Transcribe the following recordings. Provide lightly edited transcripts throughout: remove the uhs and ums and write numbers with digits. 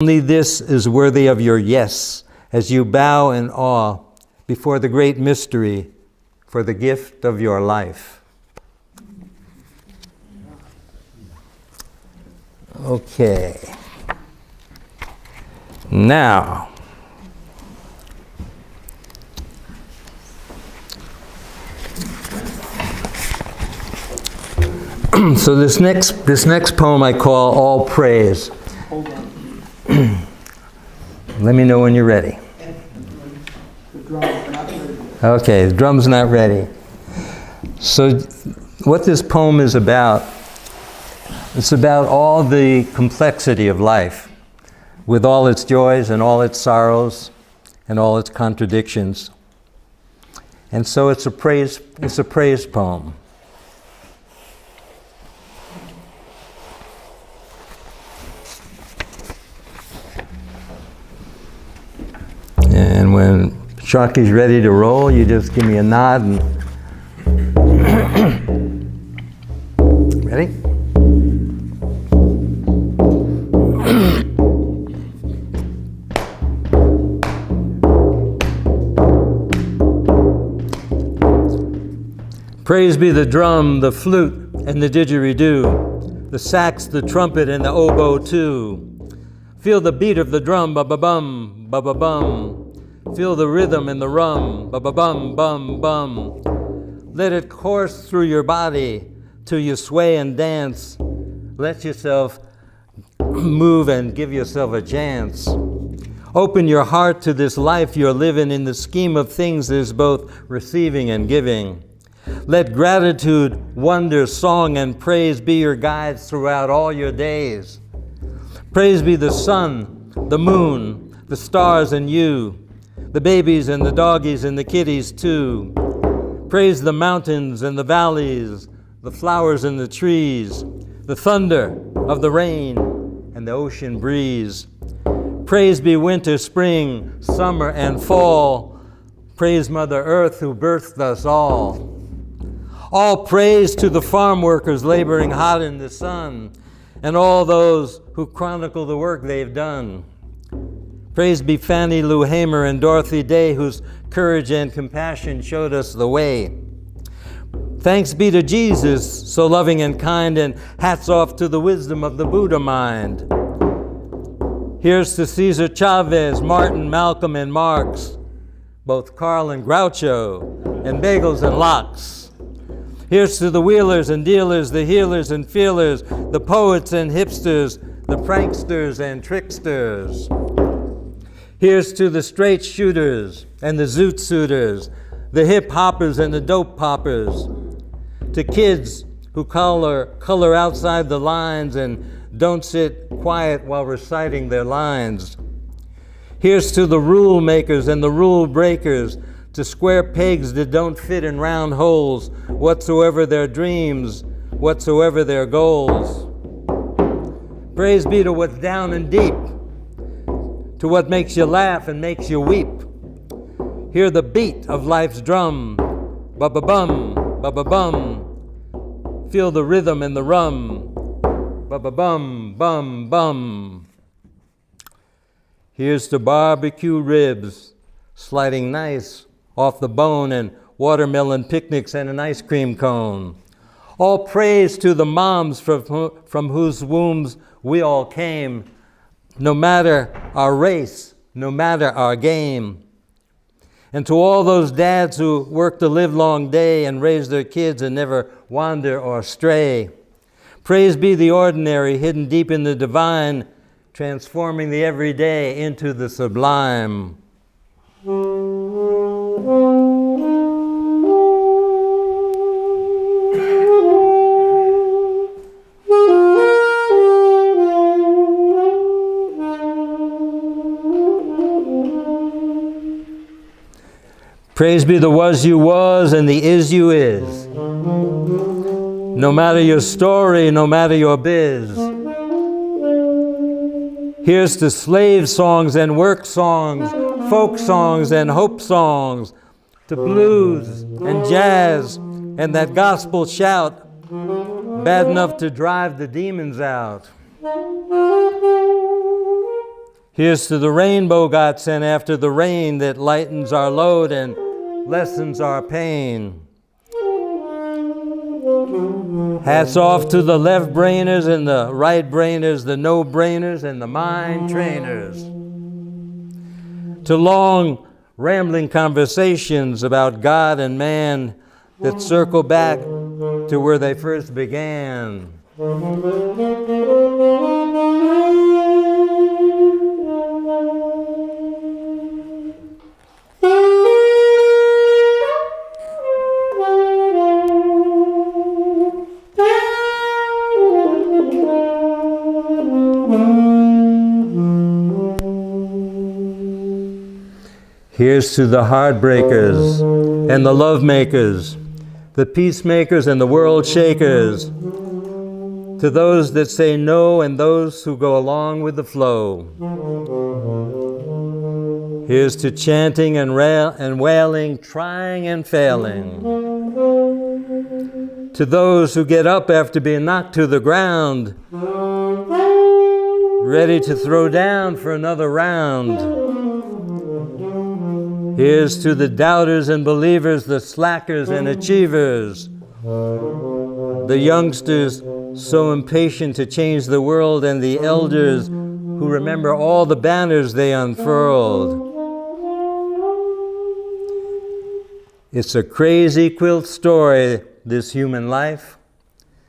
Only this is worthy of your yes, as you bow in awe before the great mystery for the gift of your life. Okay. Now, so this next poem I call All Praise. Hold on. Let me know when you're ready. The drum's not ready. Okay, the drum's not ready. So what this poem is about, it's about all the complexity of life, with all its joys and all its sorrows and all its contradictions. And so it's a praise poem. And when Schawkie's ready to roll, you just give me a nod and ready? Praise be the drum, the flute, and the didgeridoo, the sax, the trumpet, and the oboe too. Feel the beat of the drum, ba-ba-bum, ba-ba-bum. Feel the rhythm in the rum, ba-ba-bum, bum, bum. Let it course through your body till you sway and dance. Let yourself move and give yourself a chance. Open your heart to this life you're living. In the scheme of things, there's both receiving and giving. Let gratitude, wonder, song, and praise be your guides throughout all your days. Praise be the sun, the moon, the stars, and you, the babies and the doggies and the kitties too. Praise the mountains and the valleys, the flowers and the trees, the thunder of the rain and the ocean breeze. Praise be winter, spring, summer, and fall. Praise Mother Earth who birthed us all. All praise to the farm workers laboring hot in the sun, and all those who chronicle the work they've done. Praise be Fannie Lou Hamer and Dorothy Day, whose courage and compassion showed us the way. Thanks be to Jesus, so loving and kind, and hats off to the wisdom of the Buddha mind. Here's to Cesar Chavez, Martin, Malcolm, and Marx, both Carl and Groucho, and Bagels and Lox. Here's to the wheelers and dealers, the healers and feelers, the poets and hipsters, the pranksters and tricksters. Here's to the straight shooters and the zoot suiters, the hip hoppers and the dope poppers. To kids who color outside the lines and don't sit quiet while reciting their lines. Here's to the rule makers and the rule breakers, to square pegs that don't fit in round holes, whatsoever their dreams, whatsoever their goals. Praise be to what's down and deep, to what makes you laugh and makes you weep. Hear the beat of life's drum, ba-ba-bum, ba-ba-bum. Feel the rhythm in the rum, ba-ba-bum, bum, bum. Here's to barbecue ribs, sliding nice off the bone, and watermelon picnics and an ice cream cone. All praise to the moms from whose wombs we all came, no matter our race, no matter our game. And to all those dads who work the livelong day and raise their kids and never wander or stray. Praise be the ordinary, hidden deep in the divine, transforming the everyday into the sublime. Praise be the was you was and the is you is. No matter your story, no matter your biz. Here's to slave songs and work songs, folk songs and hope songs, to blues and jazz and that gospel shout, bad enough to drive the demons out. Here's to the rainbow God sent after the rain that lightens our load and lessens our pain. Hats off to the left brainers and the right brainers, the no-brainers and the mind trainers. To long, rambling conversations about God and man that circle back to where they first began. Here's to the heartbreakers and the love makers, the peacemakers and the world shakers, to those that say no and those who go along with the flow. Here's to chanting and wailing, trying and failing, to those who get up after being knocked to the ground, ready to throw down for another round. Here's to the doubters and believers, the slackers and achievers, the youngsters so impatient to change the world, and the elders who remember all the banners they unfurled. It's a crazy quilt story, this human life,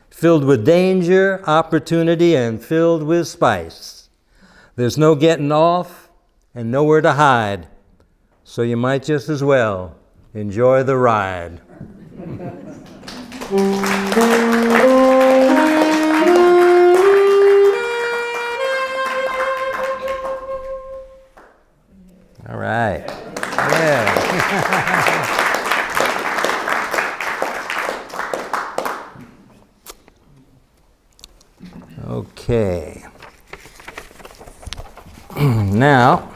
filled with danger, opportunity, and filled with spice. There's no getting off and nowhere to hide. So you might just as well enjoy the ride. All right. Yeah. Okay. Now,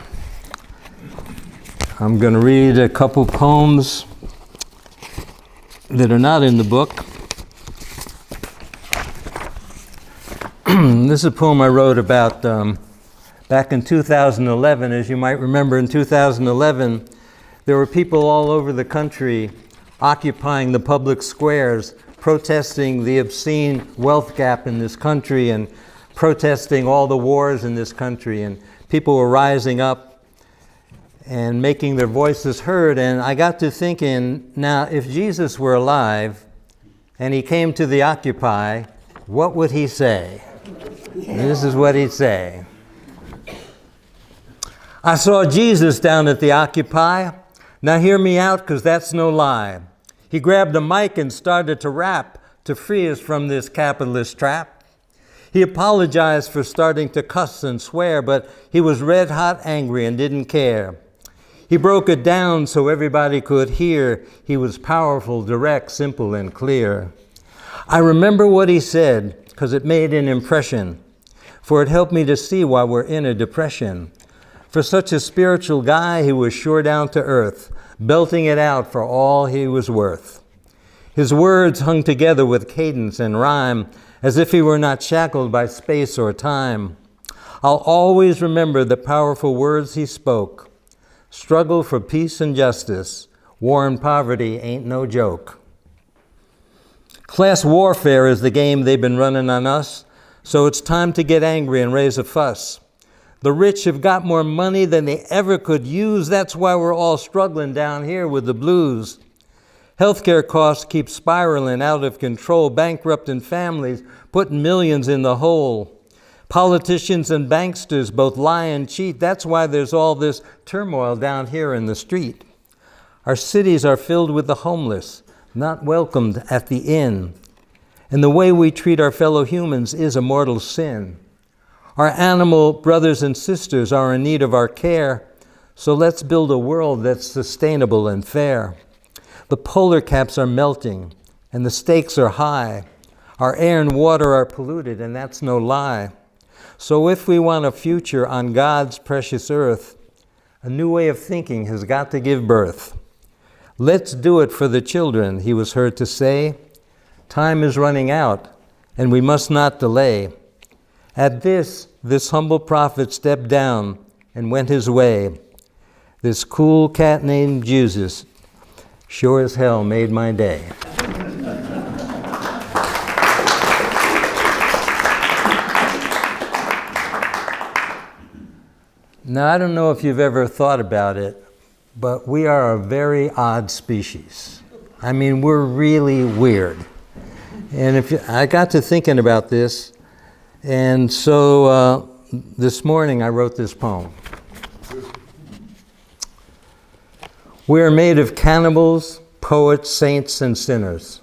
I'm going to read a couple poems that are not in the book. This is a poem I wrote about back in 2011. As you might remember, in 2011, there were people all over the country occupying the public squares, protesting the obscene wealth gap in this country and protesting all the wars in this country. And people were rising up and making their voices heard. And I got to thinking, now, if Jesus were alive and he came to the Occupy, what would he say? Yeah. This is what he'd say. I saw Jesus down at the Occupy. Now hear me out, because that's no lie. He grabbed a mic and started to rap to free us from this capitalist trap. He apologized for starting to cuss and swear, but he was red hot angry and didn't care. He broke it down so everybody could hear. He was powerful, direct, simple, and clear. I remember what he said because it made an impression, for it helped me to see why we're in a depression. For such a spiritual guy, he was sure down to earth, belting it out for all he was worth. His words hung together with cadence and rhyme, as if he were not shackled by space or time. I'll always remember the powerful words he spoke. Struggle for peace and justice. War and poverty ain't no joke. Class warfare is the game they've been running on us, so it's time to get angry and raise a fuss. The rich have got more money than they ever could use. That's why we're all struggling down here with the blues. Healthcare costs keep spiraling out of control, bankrupting families, putting millions in the hole. Politicians and banksters both lie and cheat. That's why there's all this turmoil down here in the street. Our cities are filled with the homeless, not welcomed at the inn. And the way we treat our fellow humans is a mortal sin. Our animal brothers and sisters are in need of our care, so let's build a world that's sustainable and fair. The polar caps are melting, and the stakes are high. Our air and water are polluted, and that's no lie. So if we want a future on God's precious earth, a new way of thinking has got to give birth. Let's do it for the children, he was heard to say. Time is running out, and we must not delay. At this humble prophet stepped down and went his way. This cool cat named Jesus sure as hell made my day. Now, I don't know if you've ever thought about it, but we are a very odd species. I mean, we're really weird. And I got to thinking about this, and so this morning I wrote this poem. We are made of cannibals, poets, saints, and sinners.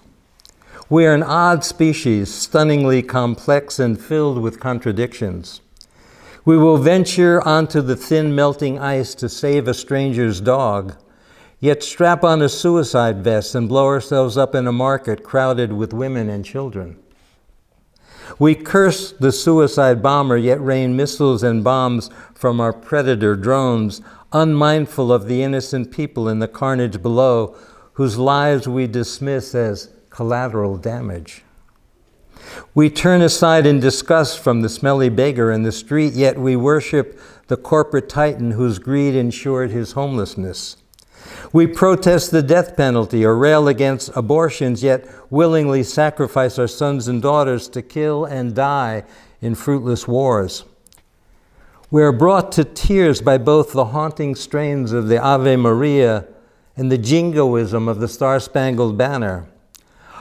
We are an odd species, stunningly complex and filled with contradictions. We will venture onto the thin melting ice to save a stranger's dog, yet strap on a suicide vest and blow ourselves up in a market crowded with women and children. We curse the suicide bomber, yet rain missiles and bombs from our predator drones, unmindful of the innocent people in the carnage below, whose lives we dismiss as collateral damage. We turn aside in disgust from the smelly beggar in the street, yet we worship the corporate titan whose greed ensured his homelessness. We protest the death penalty or rail against abortions, yet willingly sacrifice our sons and daughters to kill and die in fruitless wars. We are brought to tears by both the haunting strains of the Ave Maria and the jingoism of the Star-Spangled Banner.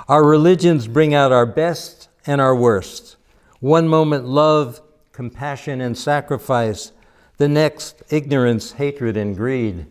Our religions bring out our best and our worst. One moment love, compassion, and sacrifice. The next, ignorance, hatred, and greed.